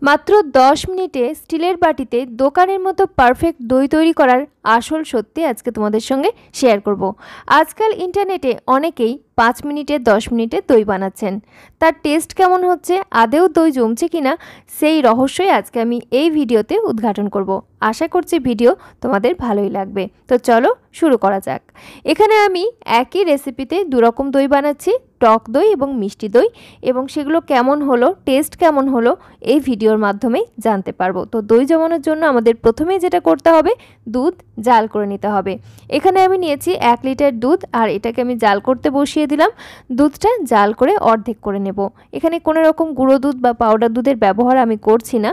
মাত্র 10 মিনিটে স্টিলের বাটিতে দোকানের মতো পারফেক্ট দই তৈরি করার আসল সত্যি আজকে তোমাদের সঙ্গে শেয়ার করব। আজকাল ইন্টারনেটে অনেকেই 5 মিনিটে 10 মিনিটে দই বানাচ্ছেন। তার টেস্ট কেমন হচ্ছে, আদেও দই জমছে কিনা, সেই রহস্যই আজকে আমি এই ভিডিওতে উদ্ঘাটন করব। আশা করছি ভিডিও তোমাদের ভালোই লাগবে। তো চলো শুরু করা যাক। এখানে আমি একই রেসিপিতে দু রকম দই বানাচ্ছি, টক দই এবং মিষ্টি দই, এবং সেগুলো কেমন হলো, টেস্ট কেমন হলো এই ভিডিওর মাধ্যমেই জানতে পারবো। তো দই জমানোর জন্য আমাদের প্রথমেই যেটা করতে হবে, দুধ জাল করে নিতে হবে। এখানে আমি নিয়েছি 1 লিটার দুধ, আর এটাকে আমি জাল করতে বসিয়ে দিলাম। দুধটা জাল করে অর্ধেক করে নেব। এখানে কোনো রকম গুঁড়ো দুধ বা পাউডার দুধের ব্যবহার আমি করছি না।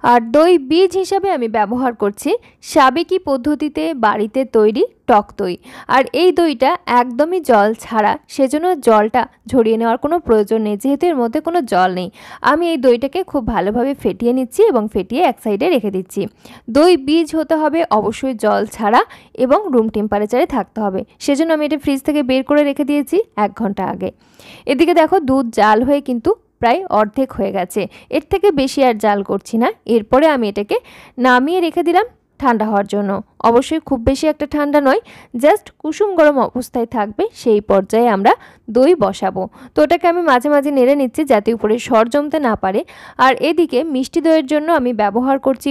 আর দই বীজ হিসাবে আমি ব্যবহার করছি সাবেকি পদ্ধতিতে বাড়িতে তৈরি টক দই। আর এই দইটা একদমই জল ছাড়া, সেজন্য জলটা ঝরিয়ে নেওয়ার কোনো প্রয়োজন নেই, যেহেতু এর মধ্যে কোনো জল নেই। আমি এই দইটাকে খুব ভালোভাবে ফেটিয়ে নিচ্ছি এবং ফেটিয়ে এক সাইডে রেখে দিচ্ছি। দই বীজ হতে হবে অবশ্যই জল ছাড়া এবং রুম টেম্পারেচারে থাকতে হবে, সেজন্য আমি এটা ফ্রিজ থেকে বের করে রেখে দিয়েছি 1 ঘন্টা আগে। এদিকে দেখো দুধ জাল হয়ে কিন্তু প্রায় অর্ধেক হয়ে গেছে। এর থেকে বেশি আর জাল করছি না। এরপরে আমি এটাকে নামিয়ে রেখে দিলাম ঠান্ডা হওয়ার জন্য। অবশ্যই খুব বেশি একটা ঠান্ডা নয়, জাস্ট কুসুম গরম অবস্থায় থাকবে, সেই পর্যায়ে আমরা দই বসাবো। তো ওটাকে আমি মাঝে মাঝে নেড়ে নিচ্ছি যাতে উপরে সর জমতে না পারে। আর এদিকে মিষ্টি দইয়ের জন্য আমি ব্যবহার করছি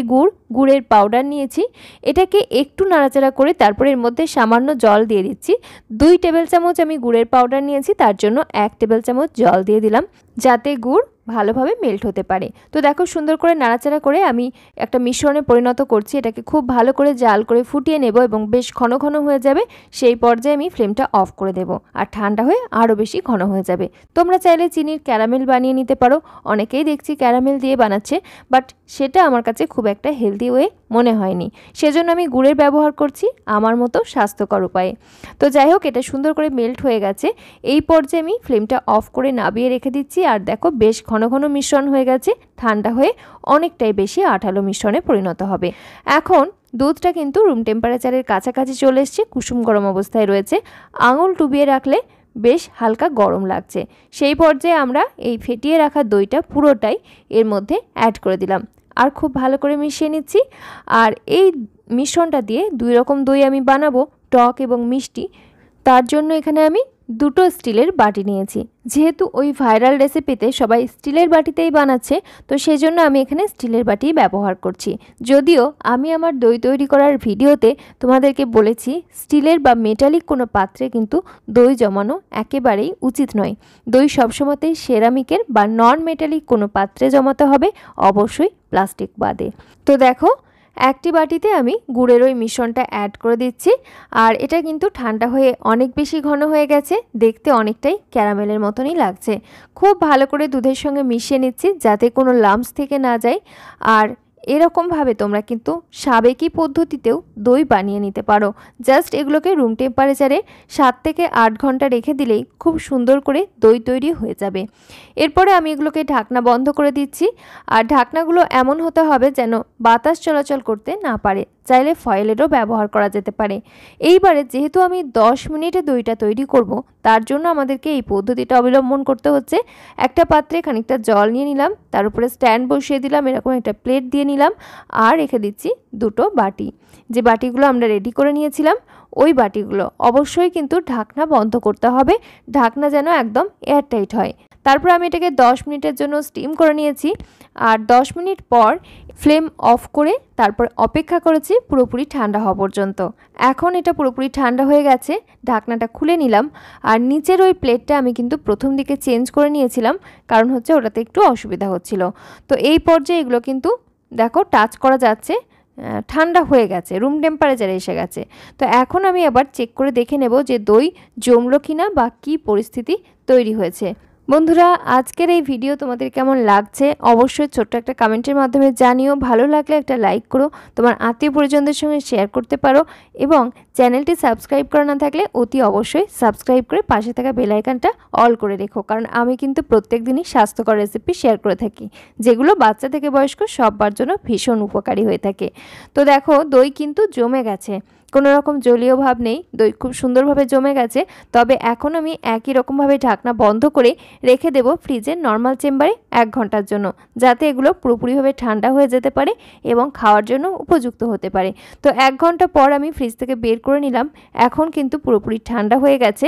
গুড়ের পাউডার নিয়েছি। এটাকে একটু নাড়াচাড়া করে তারপরে এর মধ্যে সামান্য জল দিয়ে দিচ্ছি। 2 টেবিল চামচ আমি গুড়ের পাউডার নিয়েছি, তার জন্য 1 টেবিল চামচ জল দিয়ে দিলাম যাতে গুড় ভালোভাবে মেল্ট হতে পারে। তো দেখো সুন্দর করে নাড়াচাড়া করে আমি একটা মিশ্রণে পরিণত করছি। এটাকে খুব ভালো করে জাল করে ফুটিয়ে নেব এবং বেশ ঘন ঘন হয়ে যাবে, সেই পর্যায়ে আমি ফ্লেমটা অফ করে দেব। আর ঠান্ডা হয়ে আরও বেশি ঘন হয়ে যাবে। তোমরা চাইলে চিনির ক্যারামেল বানিয়ে নিতে পারো। অনেকেই দেখছি ক্যারামেল দিয়ে বানাচ্ছে, বাট সেটা আমার কাছে খুব একটা হেলদি ওয়ে মনে হয়নি, সেজন্য আমি গুড়ের ব্যবহার করছি আমার মতো স্বাস্থ্যকর উপায়ে। তো যাই হোক, এটা সুন্দর করে মেল্ট হয়ে গেছে। এই পর্যায়ে আমি ফ্লেমটা অফ করে নামিয়ে রেখে দিচ্ছি। আর দেখো বেশ ঘন ঘন মিশ্রণ হয়ে গেছে, ঠান্ডা হয়ে অনেকটাই বেশি আঠালো মিশ্রণে পরিণত হবে। এখন দুধটা কিন্তু রুম টেম্পারেচারের কাছাকাছি চলে এসছে, কুসুম গরম অবস্থায় রয়েছে। আঙুল ডুবিয়ে রাখলে বেশ হালকা গরম লাগছে। সেই পর্যায়ে আমরা এই ফেটিয়ে রাখা দইটা পুরোটাই এর মধ্যে অ্যাড করে দিলাম আর খুব ভালো করে মিশিয়ে নিচ্ছি। আর এই মিশ্রণটা দিয়ে 2 রকম দই আমি বানাবো, টক এবং মিষ্টি। তার জন্য এখানে আমি 2টো স্টিলের বাটি নিয়েছি। যেহেতু ওই ভাইরাল রেসিপিতে সবাই স্টিলের বাটিতেই বানাচ্ছে, তো সেজন্য আমি এখানে স্টিলের বাটি ব্যবহার করছি। যদিও আমি আমার দই তৈরি করার ভিডিওতে তোমাদেরকে বলেছি স্টিলের বা মেটালিক কোনো পাত্রে কিন্তু দই জমানো একেবারেই উচিত নয়। দই সবসময়তেই সেরামিকের বা নন মেটালিক কোনো পাত্রে জমাতে হবে, অবশ্যই প্লাস্টিক বাদে। তো দেখো একটি বাটিতে আমি গুড়ের ওই মিশ্রণটা অ্যাড করে দিচ্ছি। আর এটা কিন্তু ঠান্ডা হয়ে অনেক বেশি ঘন হয়ে গেছে, দেখতে অনেকটাই ক্যারামেলের মতনই লাগছে। খুব ভালো করে দুধের সঙ্গে মিশিয়ে নিচ্ছি যাতে কোনো লাম্পস থেকে না যায়। আর এরকমভাবে তোমরা কিন্তু সাবেকি পদ্ধতিতেও দই বানিয়ে নিতে পারো। জাস্ট এগুলোকে রুম টেম্পারেচারে 7 থেকে 8 ঘন্টা রেখে দিলেই খুব সুন্দর করে দই তৈরি হয়ে যাবে। এরপরে আমি এগুলোকে ঢাকনা বন্ধ করে দিচ্ছি। আর ঢাকনাগুলো এমন হতে হবে যেন বাতাস চলাচল করতে না পারে, চাইলে ফয়েলেরও ব্যবহার করা যেতে পারে। এইবারে যেহেতু আমি 10 মিনিটে দইটা তৈরি করব, তার জন্য আমাদেরকে এই পদ্ধতিটা অবলম্বন করতে হচ্ছে। একটা পাত্রে খানিকটা জল নিয়ে নিলাম, তার উপরে স্ট্যান্ড বসিয়ে দিলাম, এরকম একটা প্লেট দিয়ে নিলাম, আর রেখে দিচ্ছি 2টো বাটি। যে বাটিগুলো আমরা রেডি করে নিয়েছিলাম ওই বাটিগুলো অবশ্যই কিন্তু ঢাকনা বন্ধ করতে হবে, ঢাকনা যেন একদম এয়ারটাইট হয়। তারপর আমি এটাকে 10 মিনিটের জন্য স্টিম করে নিয়েছি। আর 10 মিনিট পর ফ্লেম অফ করে তারপর অপেক্ষা করেছি পুরোপুরি ঠান্ডা হওয়া পর্যন্ত। এখন এটা পুরোপুরি ঠান্ডা হয়ে গেছে, ঢাকনাটা খুলে নিলাম। আর নিচের ওই প্লেটটা আমি কিন্তু প্রথম দিকে চেঞ্জ করে নিয়েছিলাম, কারণ হচ্ছে ওটাতে একটু অসুবিধা হচ্ছিল। তো এই পর্যায়ে এগুলো কিন্তু দেখো টাচ করা যাচ্ছে, ঠান্ডা হয়ে গেছে, রুম টেম্পারেচারে এসে গেছে। তো এখন আমি আবার চেক করে দেখে নেব যে দই জমলো কিনা বা কী পরিস্থিতি তৈরি হয়েছে। বন্ধুরা, আজকের এই ভিডিও তোমাদের কেমন লাগছে অবশ্যই ছোট্ট একটা কমেন্টের মাধ্যমে জানিও। ভালো লাগলে একটা লাইক করো, তোমার আত্মীয় পরিজনদের সঙ্গে শেয়ার করতে পারো, এবং চ্যানেলটি সাবস্ক্রাইব করা না থাকলে অতি অবশ্যই সাবস্ক্রাইব করে পাশে থাকা বেল আইকনটা অল করে রেখো, কারণ আমি কিন্তু প্রত্যেক দিনই স্বাস্থ্যকর রেসিপি শেয়ার করে থাকি, যেগুলো বাচ্চা থেকে বয়স্ক সবার জন্য ভীষণ উপকারী হয়ে থাকে। তো দেখো দই কিন্তু জমে গেছে, কোনো রকম জলীয় ভাব নেই, দই খুব সুন্দরভাবে জমে গেছে। তবে এখন আমি একই রকমভাবে ঢাকনা বন্ধ করে রেখে দেব ফ্রিজের নর্মাল চেম্বারে 1 ঘন্টার জন্য, যাতে এগুলো পুরোপুরিভাবে ঠান্ডা হয়ে যেতে পারে এবং খাওয়ার জন্য উপযুক্ত হতে পারে। তো 1 ঘন্টা পর আমি ফ্রিজ থেকে বের করে নিলাম। এখন কিন্তু পুরোপুরি ঠান্ডা হয়ে গেছে।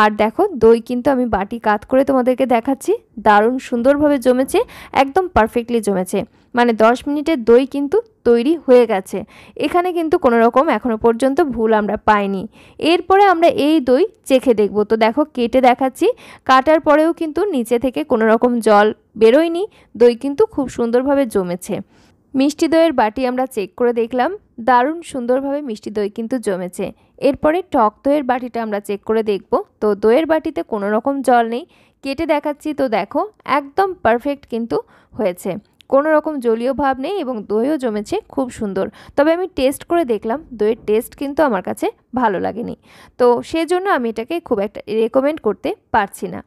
আর দেখো দই কিন্তু আমি বাটি কাত করে তোমাদেরকে দেখাচ্ছি, দারুণ সুন্দরভাবে জমেছে, একদম পারফেক্টলি জমেছে। মানে 10 মিনিটের দই কিন্তু তৈরি হয়ে গেছে। এখানে কিন্তু কোনো রকম এখনো পর্যন্ত ভুল আমরা পাইনি। এরপরে আমরা এই দই চেখে দেখব। তো দেখো কেটে দেখাচ্ছি, কাটার পরেও কিন্তু নিচে থেকে কোনো রকম জল বেরোয়নি, দই কিন্তু খুব সুন্দরভাবে জমেছে। মিষ্টি দইয়ের বাটি আমরা চেক করে দেখলাম, দারুণ সুন্দরভাবে মিষ্টি দই কিন্তু জমেছে। এরপরে টক দইয়ের বাটিটা আমরা চেক করে দেখব। তো দইয়ের বাটিতে কোনো রকম জল নেই, কেটে দেখাচ্ছি। তো দেখো একদম পারফেক্ট কিন্তু হয়েছে, কোনো রকম জলীয় ভাব নেই এবং দইও জমেছে খুব সুন্দর। তবে আমি টেস্ট করে দেখলাম, দইয়ের টেস্ট কিন্তু আমার কাছে ভালো লাগেনি, তো সেজন্য আমি এটাকে খুব একটা রেকমেন্ড করতে পারছি না।